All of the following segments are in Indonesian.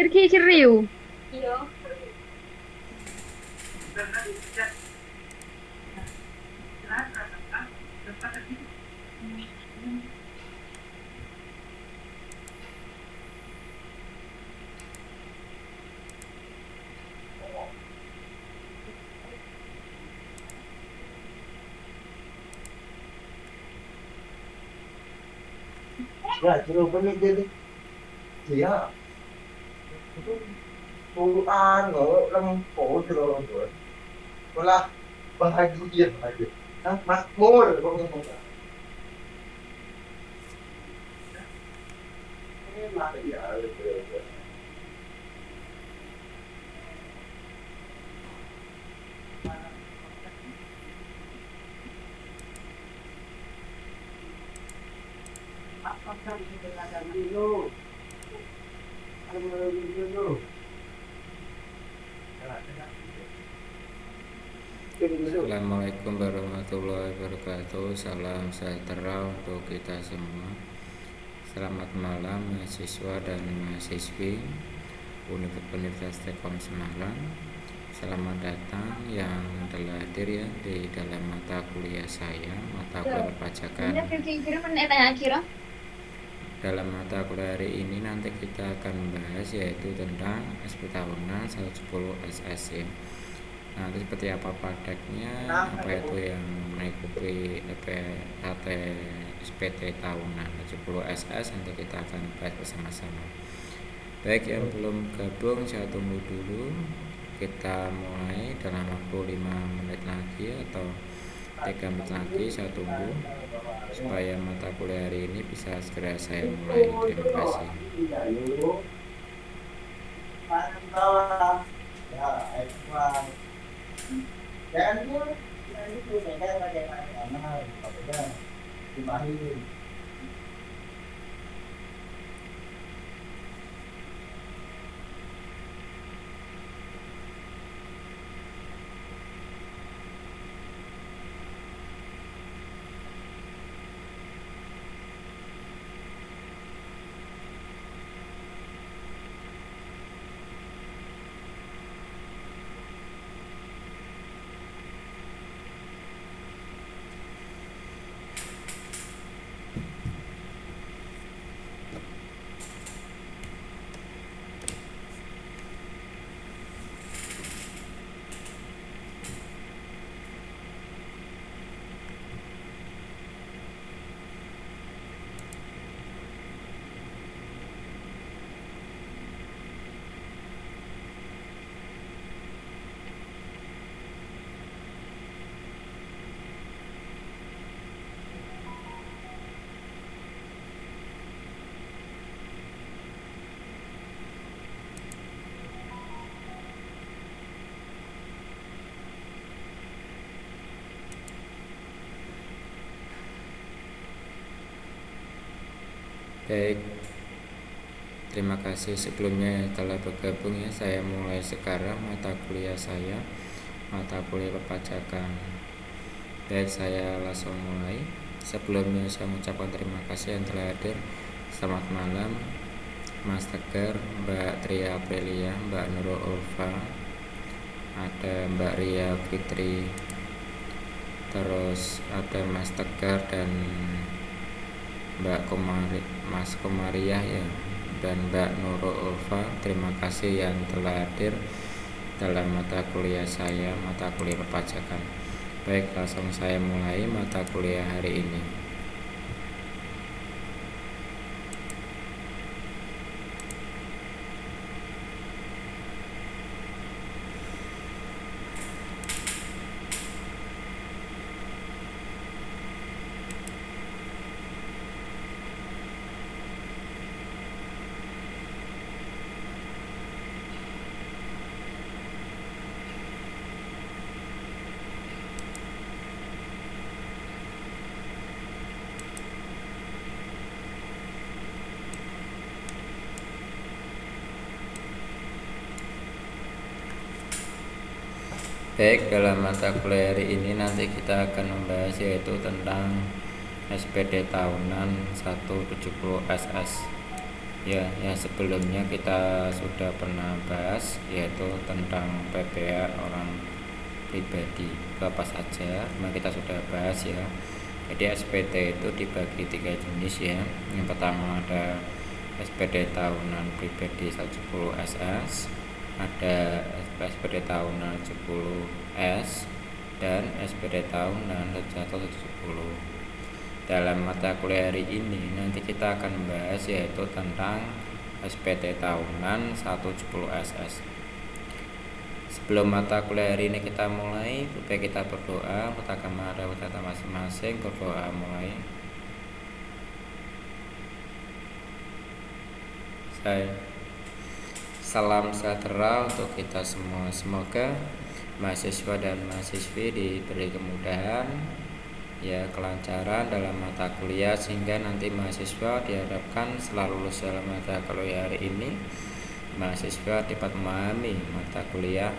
Kirki Kiriu. Ya, suruh balik jadi. Iya, itu puluhan loh, lempur di lorong tuh. Malah bahagia aja. Hah, makmur, kok ngomong. Enak ya, gitu. Apa kan sebenarnya dulu? Kalau dulu. Assalamualaikum warahmatullahi wabarakatuh. Salam sejahtera untuk kita semua. Selamat malam mahasiswa dan mahasiswi Universitas Telkom Semarang. Selamat datang yang telah hadir ya di dalam mata kuliah saya, mata kuliah perpajakan. Ini Kirki Kiriu enak kira. Dalam mata kuliah hari ini nanti kita akan membahas yaitu tentang SP tahunan 110 SS ya. Nanti seperti apa prakteknya, apa itu yang mengikuti LPHT SPT tahunan 70 SS, nanti kita akan bahas bersama-sama. Baik, yang belum gabung saya tunggu dulu. Kita mulai dalam waktu 5 menit lagi atau 3 menit lagi, saya tunggu supaya mata kuliah hari ini bisa segera saya mulai. Terima kasih. Jangan dulu, jangan itu, jangan jangan dibahin. Baik, terima kasih sebelumnya telah bergabung ya. Saya mulai sekarang mata kuliah saya, mata kuliah perpajakan. Baik, saya langsung mulai. Sebelumnya saya mengucapkan terima kasih yang telah hadir. Selamat malam Mas Tegar, Mbak Tria Aprilia, Mbak Nurul Ulfa, ada Mbak Ria Fitri, terus ada Mas Tegar dan Mas Komariah ya, dan Mbak Nurul Ulfa. Terima kasih yang telah hadir dalam mata kuliah saya, mata kuliah perpajakan. Baik, langsung saya mulai mata kuliah hari ini. Baik, dalam mata kuliah hari ini nanti kita akan membahas yaitu tentang SPD tahunan 170 SS. Ya, yang sebelumnya kita sudah pernah bahas yaitu tentang PPh orang pribadi itu apa saja. Kita sudah bahas ya. Jadi SPT itu dibagi 3 jenis ya. Yang pertama ada SPD tahunan pribadi 110 SS, ada SPD tahunan 70S, dan SPD tahunan 170. Dalam mata kuliah hari ini nanti kita akan membahas yaitu tentang SPD tahunan 170 SS. Sebelum mata kuliah hari ini kita mulai, supaya kita berdoa, letakkan pada kita masing-masing, berdoa mulai. Salam sejahtera untuk kita semua. Semoga mahasiswa dan mahasiswi diberi kemudahan, ya, kelancaran dalam mata kuliah, sehingga nanti mahasiswa diharapkan selalu lulus dalam mata kuliah hari ini. Mahasiswa dapat memahami mata kuliah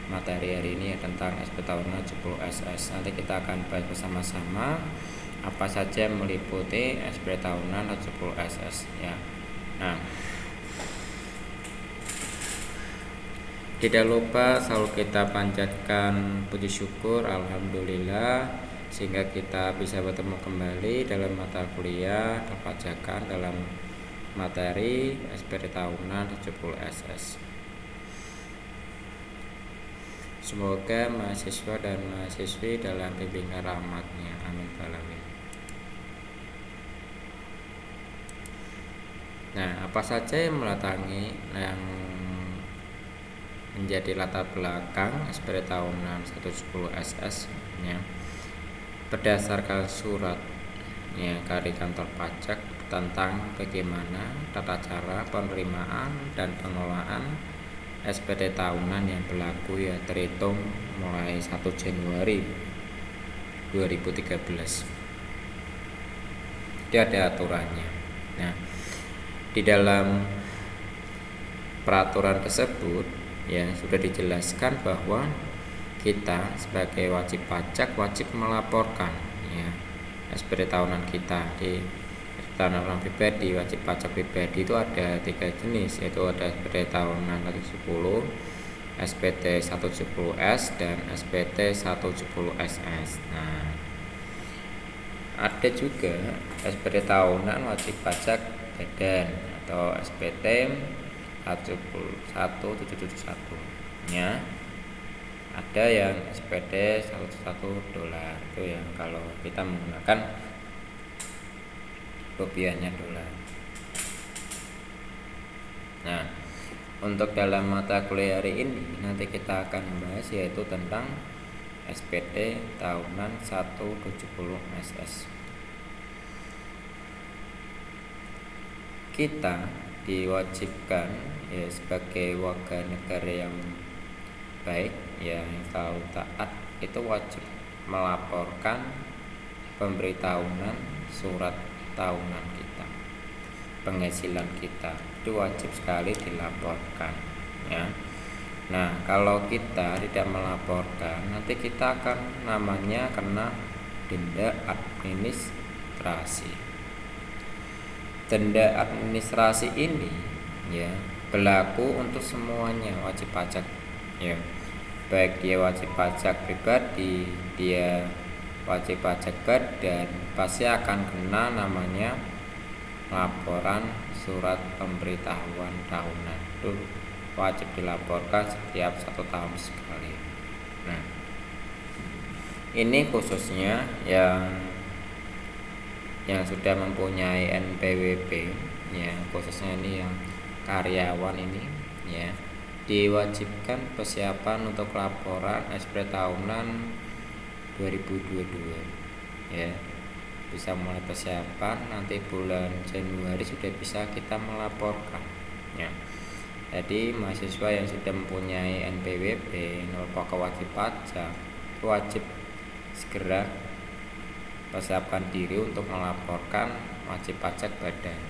materi hari ini tentang SP tahunan 70 SS. Nanti kita akan bahas bersama-sama apa saja meliputi SP tahunan 70 SS ya. Nah, tidak lupa selalu kita panjatkan puji syukur alhamdulillah sehingga kita bisa bertemu kembali dalam mata kuliah perpajakan dalam materi SPD tahunan 70 SS. Semoga mahasiswa dan mahasiswi dalam bimbingan rahmatnya, amin alamin. Nah, apa saja yang menjadi latar belakang SPD tahunan 110 SS ya. Berdasarkan surat ya dari kantor pajak tentang bagaimana tata cara penerimaan dan pengelolaan SPD tahunan yang berlaku ya terhitung mulai 1 Januari 2013. Itu ada aturannya. Nah, di dalam peraturan tersebut ya sudah dijelaskan bahwa kita sebagai wajib pajak wajib melaporkan ya SPD tahunan kita. Di tahunan orang pribadi, wajib pajak pribadi itu ada 3 jenis, yaitu ada SPD tahunan 170, SPT 170S, dan SPT 170SS. Nah, ada juga SPD tahunan wajib pajak badan atau SPT 11771 ya. Ada yang SPD 101 dolar, itu yang kalau kita menggunakan rupiahnya dolar. Nah, untuk dalam mata kuliah hari ini nanti kita akan membahas yaitu tentang SPD tahunan 170 SS. Kita diwajibkan ya sebagai warga negara yang baik ya, yang selalu taat, itu wajib melaporkan pemberitahuan surat tahunan kita, penghasilan kita itu wajib sekali dilaporkan ya. Nah, kalau kita tidak melaporkan nanti kita akan namanya kena denda administrasi. Denda administrasi ini ya berlaku untuk semuanya wajib pajak ya, baik dia wajib pajak pribadi, dia wajib pajak badan, pasti akan kena namanya laporan surat pemberitahuan tahunan. Itu wajib dilaporkan setiap 1 tahun sekali. Nah, ini khususnya yang sudah mempunyai NPWP ya, khususnya ini yang karyawan ini ya, diwajibkan persiapan untuk laporan SPD tahunan 2022 ya, bisa mulai persiapan nanti bulan Januari sudah bisa kita melaporkan ya. Jadi mahasiswa yang sudah mempunyai NPWP, pokok wajib pajak, wajib segera persiapkan diri untuk melaporkan wajib pajak badan,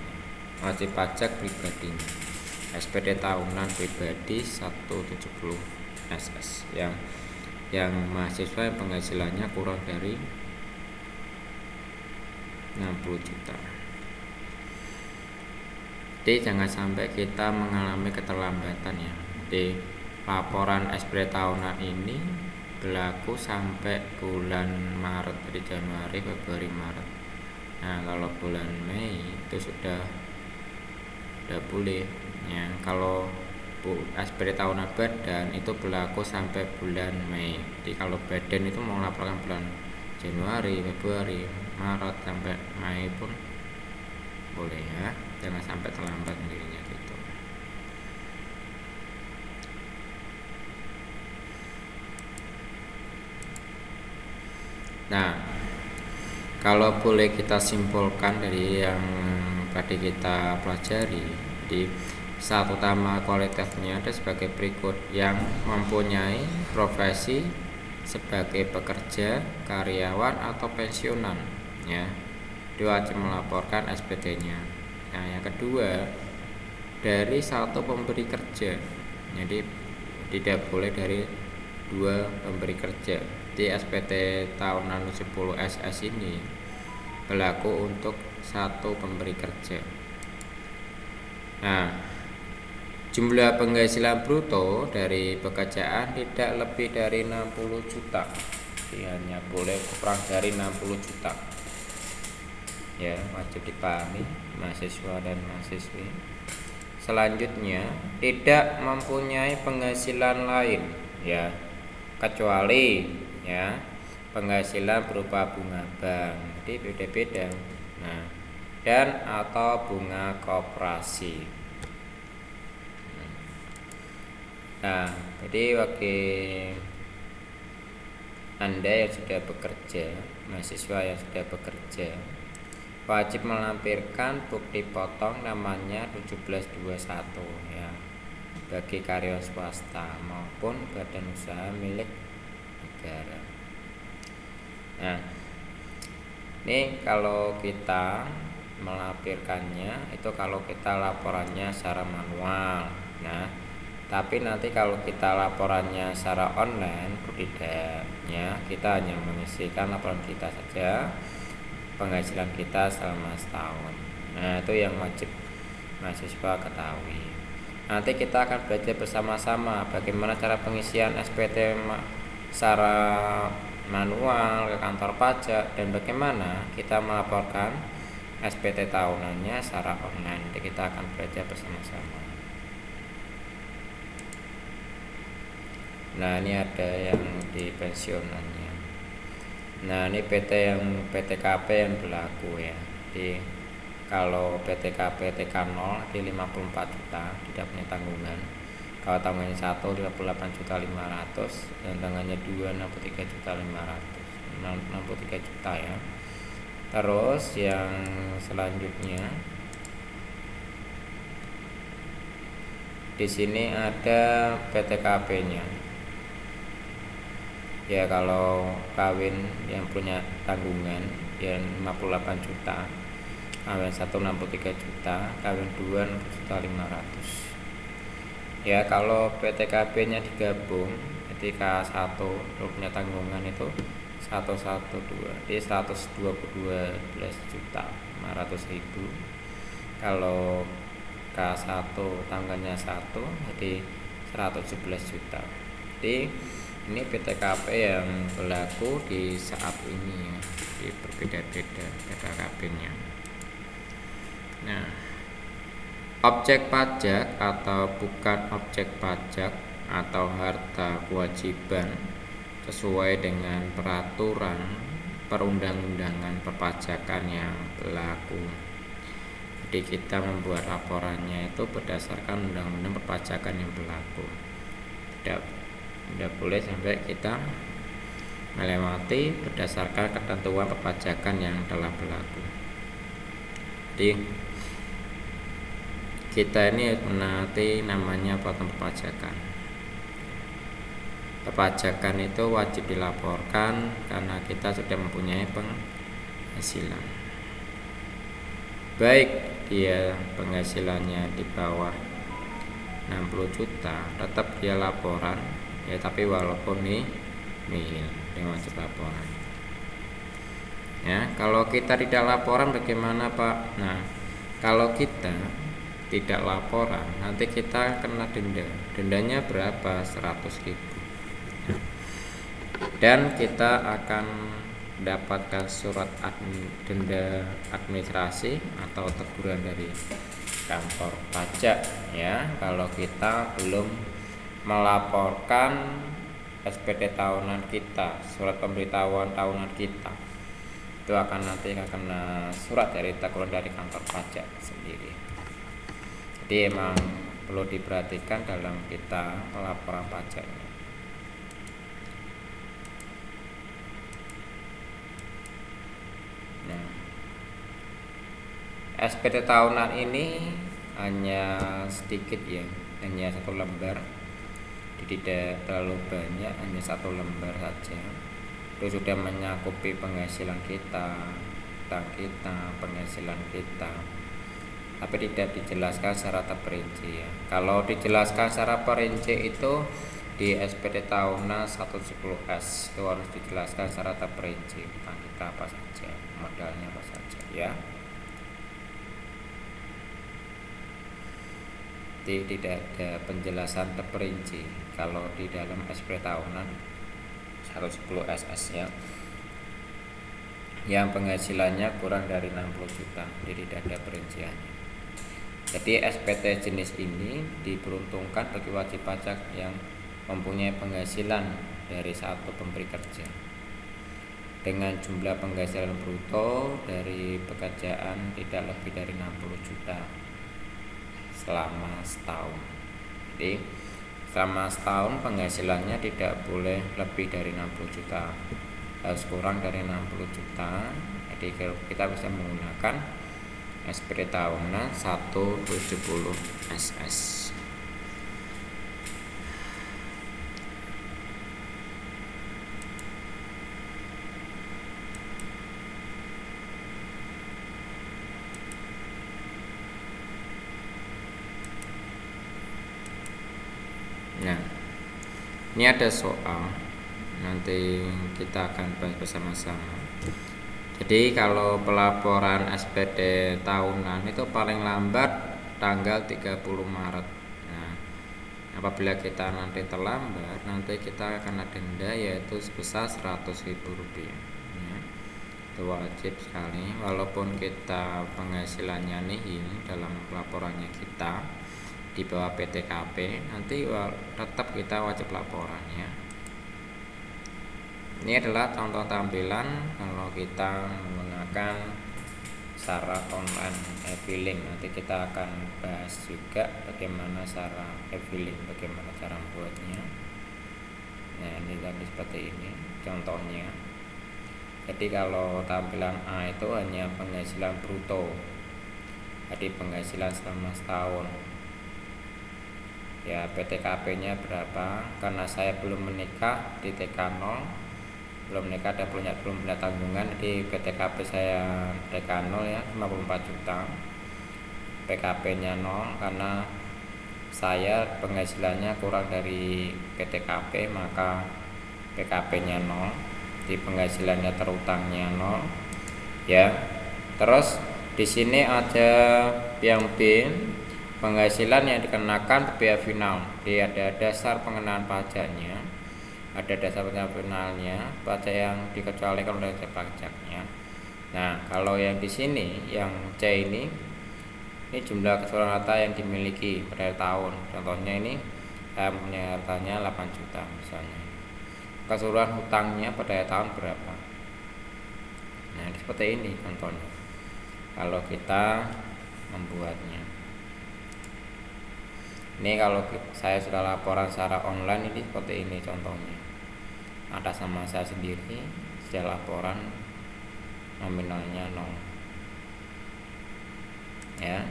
wajib pajak pribadinya, SPD tahunan pribadi 170 SS yang mahasiswa yang penghasilannya kurang dari 60 juta. Jadi jangan sampai kita mengalami keterlambatan ya. Jadi laporan SPT tahunan ini berlaku sampai bulan Maret, dari Januari, Februari, Maret. Nah kalau bulan Mei itu sudah boleh ya. Kalau SPT tahunan badan itu berlaku sampai bulan Mei. Jadi kalau badan itu mau laporkan bulan Januari, Februari, Maret sampai Mei pun boleh ya, jangan sampai terlambat dirinya gitu. Nah, kalau boleh kita simpulkan dari yang tadi kita pelajari, di satu utama kualitasnya ada sebagai berikut: yang mempunyai profesi sebagai pekerja, karyawan atau pensiunan ya, dia wajib melaporkan SPT-nya. Nah, yang kedua, dari satu pemberi kerja, jadi tidak boleh dari dua pemberi kerja. Di SPT tahunan 10 SS ini berlaku untuk satu pemberi kerja. Nah, jumlah penghasilan bruto dari pekerjaan tidak lebih dari 60 juta. Jadi hanya boleh kurang dari 60 juta. Ya, wajib dipahami mahasiswa dan mahasiswi. Selanjutnya, tidak mempunyai penghasilan lain ya, kecuali ya penghasilan berupa bunga bank. Jadi beda-beda. Nah, dan atau bunga koperasi. Nah, jadi bagi Anda yang sudah bekerja, mahasiswa yang sudah bekerja, wajib melampirkan bukti potong namanya 1721 ya, bagi karyawan swasta maupun badan usaha milik negara. Nah, ini kalau kita melampirkannya itu kalau kita laporannya secara manual. Nah, tapi nanti kalau kita laporannya secara online tidaknya, kita hanya mengisikan laporan kita saja, penghasilan kita selama setahun. Nah, itu yang wajib mahasiswa ketahui. Nanti kita akan belajar bersama-sama bagaimana cara pengisian SPT secara manual ke kantor pajak, dan bagaimana kita melaporkan SPT tahunannya secara online. Nanti kita akan belajar bersama-sama. Nah, ini ada yang di pensiunannya. Nah, ini PTKP yang berlaku ya. Jadi kalau PTKP TK0 di 54 juta, tidak punya tanggungan. Kalau tanggungannya 1 58.500.000 dan tanggungannya 2 63.500.000. 63 juta ya. Terus yang selanjutnya di sini ada PTKP-nya. Ya, kalau kawin yang punya tanggungan yang 58 juta, kawin 1 63 juta, kawin 2 60.500.000. Ya, kalau PTKP-nya digabung, ketika 1 punya tanggungan itu 112, jadi 122.500.000. Kalau K1 tanggungannya 1, jadi 117 juta. Jadi ini PTKP yang berlaku di saat ini ya, di berbeda-beda PTKP-nya. Nah, objek pajak atau bukan objek pajak atau harta kewajiban sesuai dengan peraturan perundang-undangan perpajakan yang berlaku. Jadi kita membuat laporannya itu berdasarkan undang-undang perpajakan yang berlaku. Tidak boleh sampai kita melewati berdasarkan ketentuan perpajakan yang telah berlaku. Jadi kita ini menaati namanya peraturan perpajakan. Perpajakan itu wajib dilaporkan karena kita sudah mempunyai penghasilan. Baik dia penghasilannya di bawah 60 juta, tetap dia laporan ya, tapi walaupun nihil dia wajib laporan. Ya, kalau kita tidak laporan bagaimana, Pak? Nah, kalau kita tidak laporan, nanti kita kena denda. Dendanya berapa? 100.000. Dan kita akan mendapatkan surat denda administrasi atau teguran dari kantor pajak ya, kalau kita belum melaporkan SPT tahunan kita, surat pemberitahuan tahunan kita. Itu akan nanti kena surat dari teguran dari kantor pajak sendiri. Jadi emang perlu diperhatikan dalam kita melaporkan pajaknya. Nah, SPT tahunan ini hanya sedikit ya, hanya 1 lembar. Tidak terlalu banyak, hanya 1 lembar saja. Itu sudah mencakupi penghasilan kita, utang kita, penghasilan kita. Tapi tidak dijelaskan secara terperinci ya. Kalau dijelaskan secara perinci itu di SPT tahunan 110S itu harus dijelaskan secara terperinci, utang kita apa saja, modalnya apa saja ya. Tidak ada penjelasan terperinci kalau di dalam SPT tahunan 110 SS ya, yang penghasilannya kurang dari 60 juta, jadi tidak ada perinciannya. Jadi SPT jenis ini diperuntukkan bagi wajib pajak yang mempunyai penghasilan dari satu pemberi kerja dengan jumlah penghasilan bruto dari pekerjaan tidak lebih dari 60 juta selama setahun. Jadi selama setahun penghasilannya tidak boleh lebih dari 60 juta, harus kurang dari 60 juta. Jadi kita bisa menggunakan SPT tahunan 170 SS. Nah, ini ada soal, nanti kita akan bahas bersama-sama. Jadi kalau pelaporan SPT tahunan itu paling lambat tanggal 30 Maret. Nah, apabila kita nanti terlambat, nanti kita akan ada denda yaitu sebesar 100.000 rupiah ya. Itu wajib sekali, walaupun kita penghasilannya nihil dalam laporannya kita di bawah PTKP, nanti tetap kita wajib laporan ya. Ini adalah contoh tampilan kalau kita menggunakan cara online e-filing. Nanti kita akan bahas juga bagaimana cara e-filing, bagaimana cara membuatnya. Nah, ini tadi seperti ini contohnya. Jadi kalau tampilan A itu hanya penghasilan bruto, jadi penghasilan selama setahun ya. PTKP-nya berapa? Karena saya belum menikah di TK0, belum menikah dan belum punya tanggungan, jadi PTKP saya TK0 ya 54 juta. PKP-nya 0 karena saya penghasilannya kurang dari PTKP, maka PKP-nya 0. Di penghasilannya terutangnya 0 ya. Terus di sini ada yang B, penghasilan yang dikenakan biaya final. Jadi ada dasar pengenaan pajaknya, ada dasar pengenaan finalnya, pajak yang dikecualikan oleh wajib pajaknya. Nah, kalau yang di sini yang C ini jumlah keseluruhan harta yang dimiliki pada tahun. Contohnya ini saya punya hartanya 8 juta misalnya. Keseluruhan hutangnya pada tahun berapa? Nah, seperti ini contohnya. Kalau kita membuatnya. Ini kalau saya sudah laporan secara online, ini seperti ini contohnya. Atas nama saya sendiri, sudah laporan nominalnya 0. Ya.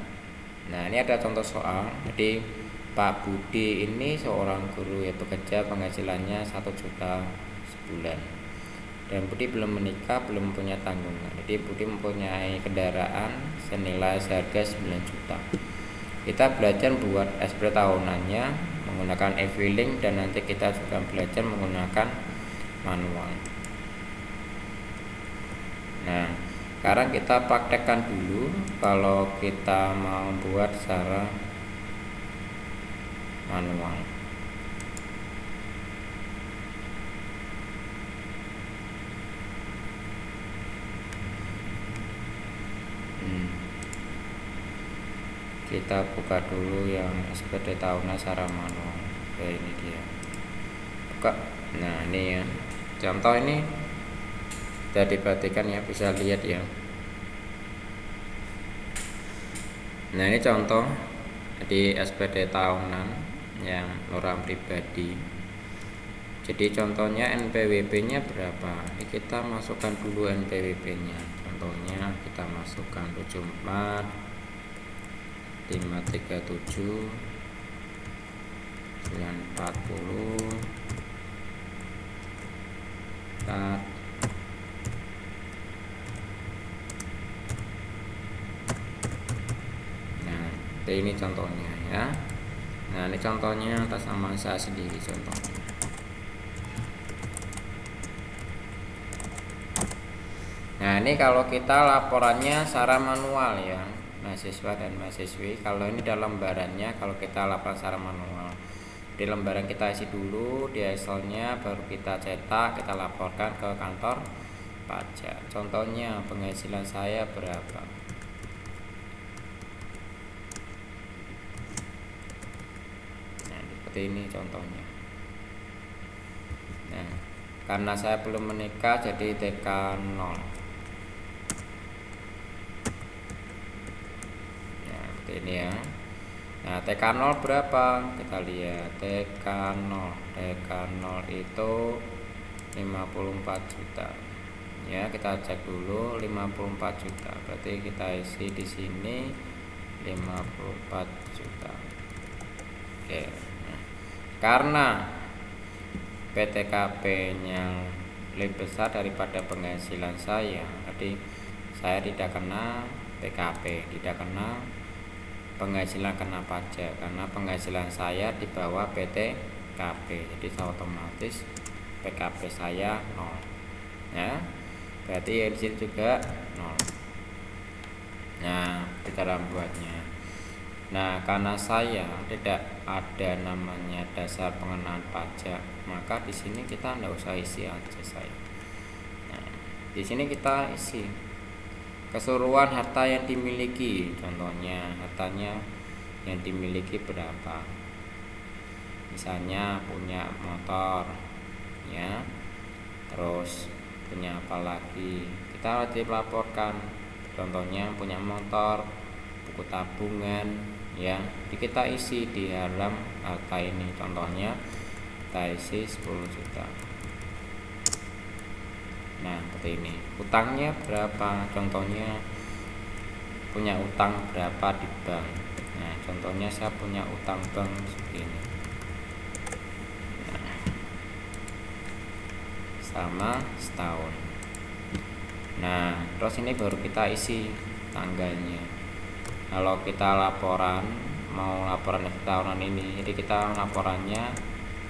Nah, ini ada contoh soal. Jadi Pak Budi ini seorang guru ya, bekerja penghasilannya 1 juta sebulan. Dan Budi belum menikah, belum punya tanggungan. Jadi Budi mempunyai kendaraan senilai seharga 9 juta. Kita belajar buat SPT tahunannya menggunakan e-filing, dan nanti kita juga belajar menggunakan manual. Nah, Sekarang kita praktekkan dulu kalau kita mau buat secara manual. Kita buka dulu yang SPD tahunan secara manual. Ini dia. Buka. Nah, ini ya. Contoh ini sudah diperhatikan ya, bisa lihat ya. Nah, ini contoh di SPD tahunan yang orang pribadi. Jadi contohnya NPWP-nya berapa? Ini kita masukkan dulu NPWP-nya. Contohnya kita masukkan 74 537 940 4. Nah, ini contohnya ya. Nah, ini contohnya atas nama saya sendiri contohnya. Nah, ini kalau kita laporannya secara manual ya, mahasiswa dan mahasiswi. Kalau ini dalam lembarannya, kalau kita laporan secara manual, di lembaran kita isi dulu di Excelnya, baru kita cetak, kita laporkan ke kantor pajak. Contohnya penghasilan saya berapa. Nah, seperti ini contohnya. Nah, karena saya belum menikah jadi TK 0. Ini ya. Nah, TK0 berapa? Kita lihat TK0. TK0 itu 54 juta. Ya, kita cek dulu 54 juta. Berarti kita isi di sini 54 juta. Oke. Nah, karena PTKP-nya lebih besar daripada penghasilan saya, jadi saya tidak kena PKP, tidak kena penghasilan kena pajak, karena penghasilan saya di bawah PTKP, jadi otomatis PKP saya 0 ya, berarti di sini juga 0. Nah, di dalam buatnya, nah karena saya tidak ada namanya dasar pengenaan pajak, maka di sini kita tidak usah isi aja saya. Nah, di sini kita isi keseluruhan harta yang dimiliki. Contohnya hartanya yang dimiliki berapa, misalnya punya motor ya, terus punya apa lagi, kita wajib laporkan. Contohnya punya motor, buku tabungan ya, jadi kita isi di dalam harta ini. Contohnya kita isi 10 juta. Nah, seperti ini. Utangnya berapa? Contohnya punya utang berapa di bank. Nah, contohnya saya punya utang bank segini. Nah, sama setahun. Nah, terus ini baru kita isi tanggalnya. Kalau kita laporan, mau laporan tahunan ini, jadi kita laporannya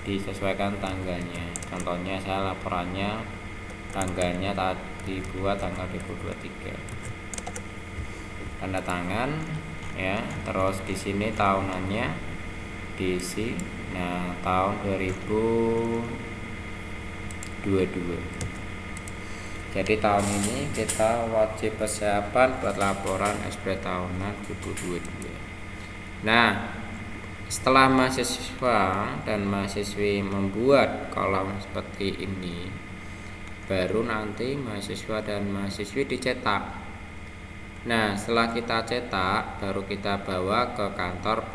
disesuaikan tanggalnya. Contohnya saya laporannya tanggalnya tadi buat tanggal 2023, tanda tangan ya, terus di sini tahunannya diisi. Nah, tahun 2022. Jadi tahun ini kita wajib persiapan buat laporan SP tahunan 2022. Nah, setelah mahasiswa dan mahasiswi membuat kolom seperti ini, baru nanti mahasiswa dan mahasiswi dicetak. Nah, setelah kita cetak, baru kita bawa ke kantor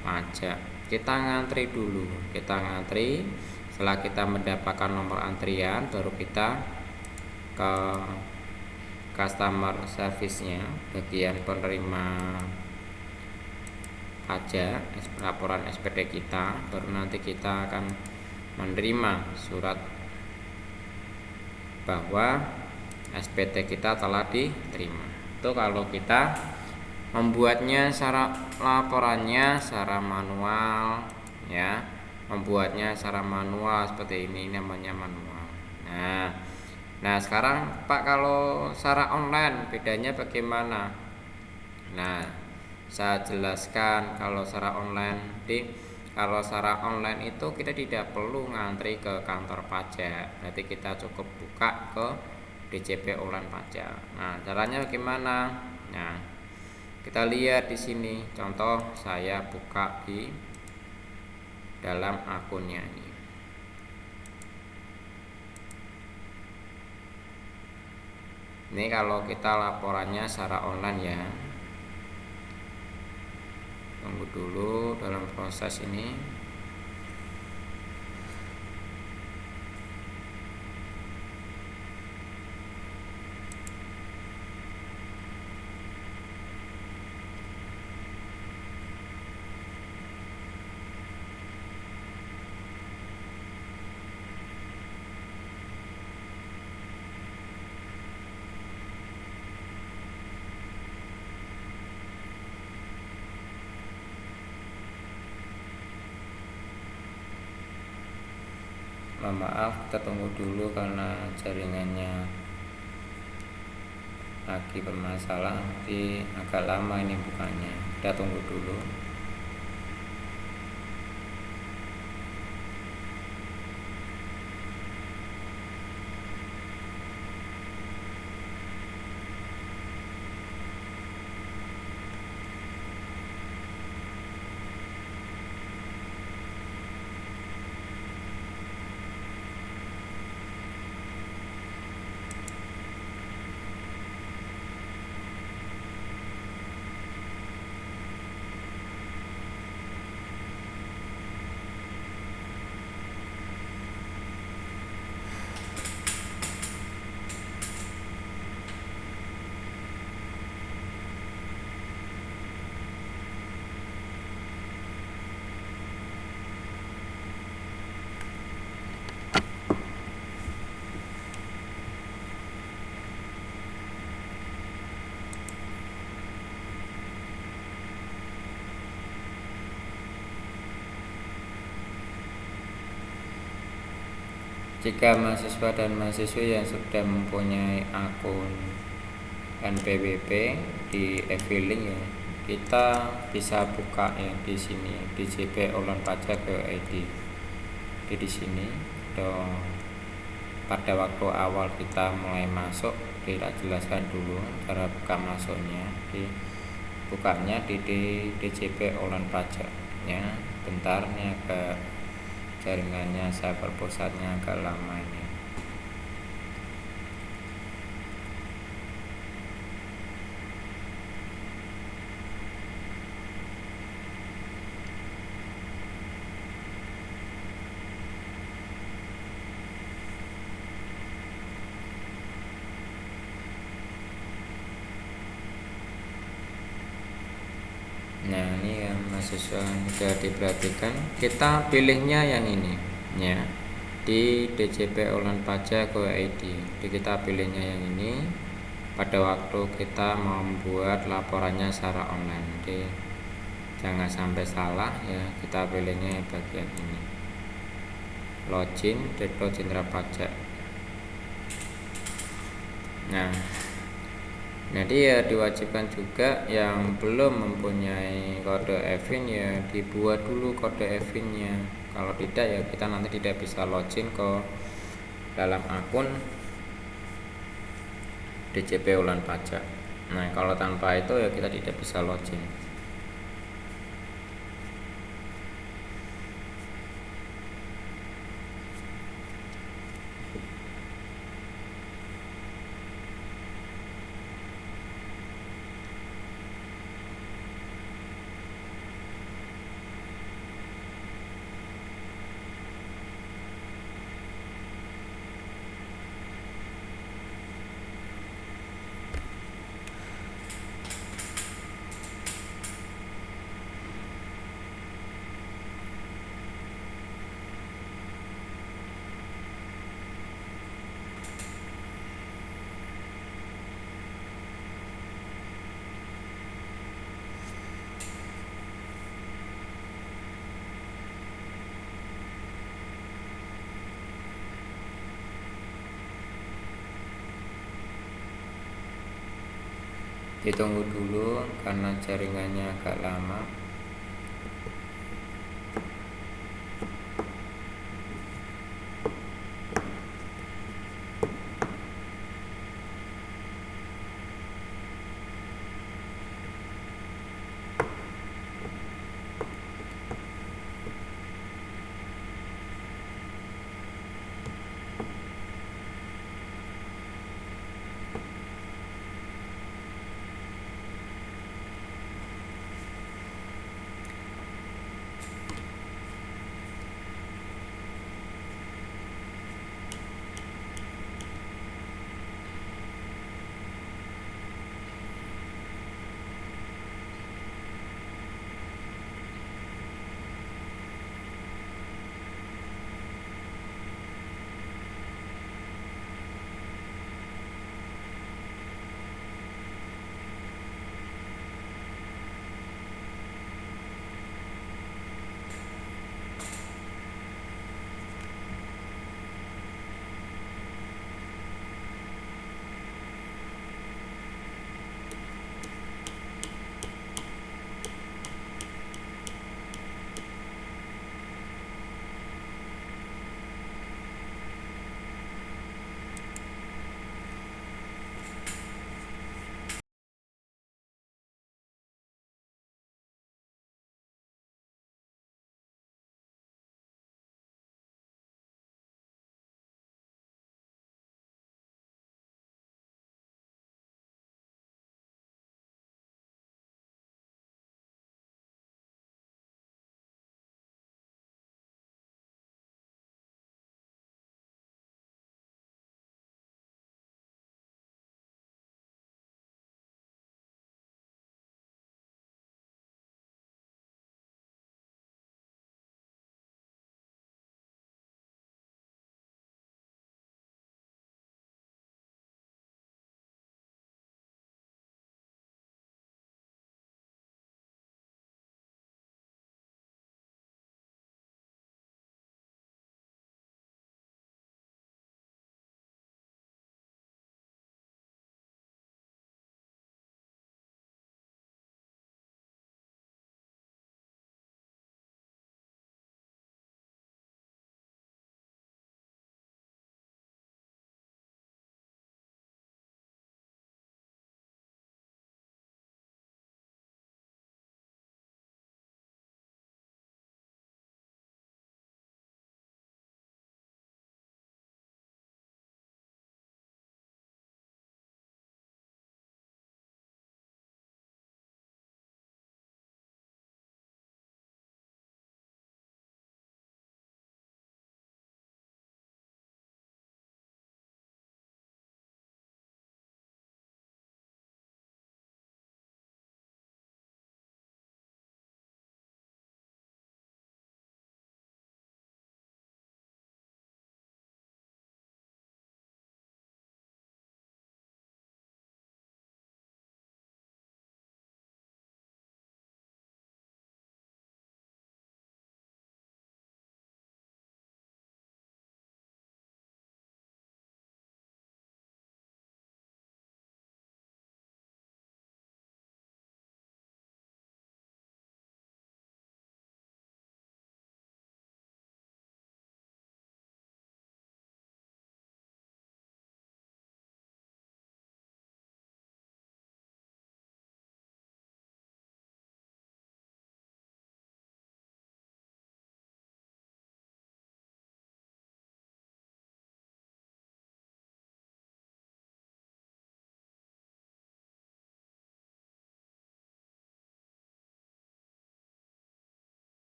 pajak. Kita ngantri dulu, kita ngantri. Setelah kita mendapatkan nomor antrian, baru kita ke customer service-nya, bagian penerima pajak, laporan SPD kita, baru nanti kita akan menerima surat bahwa SPT kita telah diterima. Itu kalau kita membuatnya secara laporannya secara manual ya, membuatnya secara manual seperti ini namanya manual. Nah, Nah, sekarang Pak, kalau secara online bedanya bagaimana? Nah, saya jelaskan kalau secara online. Kalau secara online itu kita tidak perlu ngantri ke kantor pajak. Berarti kita cukup buka ke DJP online pajak. Nah, caranya bagaimana? Nah, kita lihat di sini. Contoh saya buka di dalam akunnya ini. Ini kalau kita laporannya secara online ya. Tunggu dulu dalam proses ini. Maaf, kita tunggu dulu karena jaringannya lagi bermasalah, jadi agak lama ini bukanya. Kita tunggu dulu. Jika mahasiswa dan mahasiswi yang sudah mempunyai akun NPWP di e-filing ya, kita bisa buka ya di sini DJP online pajak ID. Di sini pada waktu awal kita mulai masuk, kita jelaskan dulu cara buka masuknya. Bukanya di DJP online pajaknya. Bentarnya ke jaringannya server pusatnya agak lama ini. Nah, ini ya mahasiswa, bisa diperhatikan kita pilihnya yang ini ya, di DJP online pajak ID. Jadi kita pilihnya yang ini pada waktu kita membuat laporannya secara online. Jadi jangan sampai salah ya, kita pilihnya bagian ini, login Direktorat Jenderal Pajak. Nah, jadi ya diwajibkan juga yang belum mempunyai kode e-fin ya dibuat dulu kode e-finnya. Kalau tidak ya kita nanti tidak bisa login ke dalam akun DJP online pajak. Nah, kalau tanpa itu ya kita tidak bisa login. Ditunggu dulu karena jaringannya agak lama.